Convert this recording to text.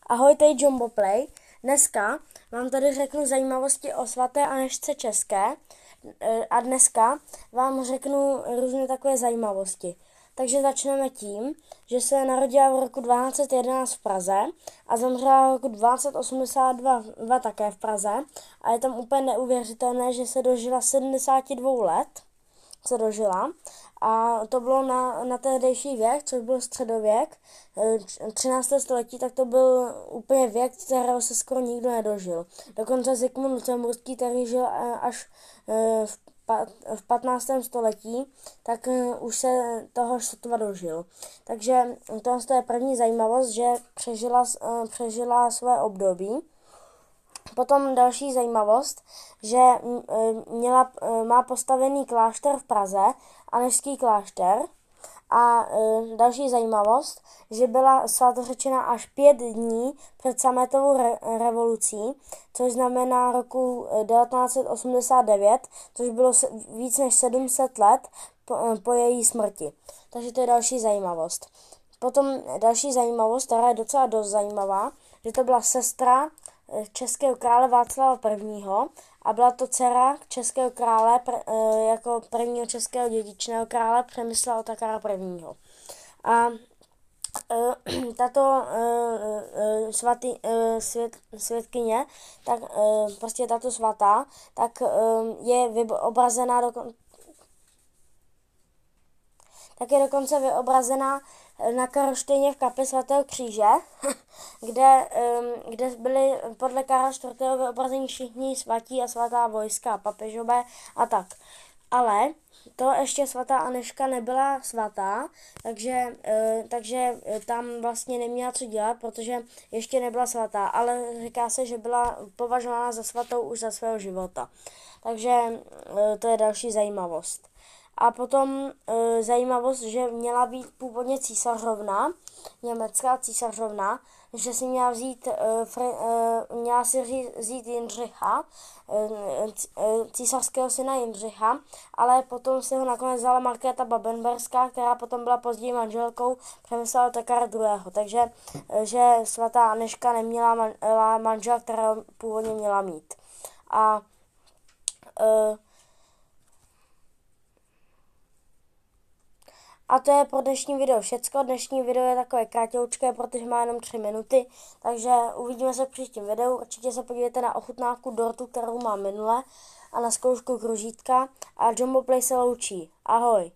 Ahoj, tady Jumbo Play. Dneska vám tady řeknu zajímavosti o svaté Anežce České a dneska vám řeknu různé takové zajímavosti. Takže začneme tím, že se narodila v roku 1211 v Praze a zemřela v roku 1282 také v Praze a je tam úplně neuvěřitelné, že se dožila 72 let. A to bylo na tehdejší věk, což byl středověk, 13. století, tak to byl úplně věk, kterého se skoro nikdo nedožil. Dokonce Zikmund Lucemburský, který žil až v 15. století, tak už se toho sotva dožil. Takže to je první zajímavost, že přežila své období. Potom další zajímavost, že má postavený klášter v Praze, Anežský klášter. A další zajímavost, že byla svatořečena až 5 dní před sametovou revolucí, což znamená roku 1989, což bylo víc než 700 let po její smrti. Takže to je další zajímavost. Potom další zajímavost, která je docela dost zajímavá, že to byla sestra českého krále Václava I. a byla to dcera českého krále jako prvního českého dědičného krále Přemysla Otakara I. A tato světkyně, tak prostě tato svatá, tak je vyobrazená dokonce vyobrazená na Karlštejně v kapli svatého kříže, kde byli podle Karla IV. Vyobrazení všichni svatí a svatá vojska, papežové a tak. Ale to ještě svatá Anežka nebyla svatá, takže tam vlastně neměla co dělat, protože ještě nebyla svatá, ale říká se, že byla považována za svatou už za svého života. Takže to je další zajímavost. A potom zajímavost, že měla být původně císařovna, německá císařovna, že si měla vzít Jindřicha, císařského syna Jindřicha, ale potom si ho nakonec vzala Markéta Babenberská, která potom byla později manželkou Přemysla Otakara II. Takže že svatá Anežka neměla manžela, kterého původně měla mít. A to je pro dnešní video všecko. Dnešní video je takové kratoučké, protože má jenom 3 minuty. Takže uvidíme se v příštím videu. Určitě se podívejte na ochutnávku dortu, kterou mám minule, a na zkoušku kružítka. A Jumbo Play se loučí. Ahoj!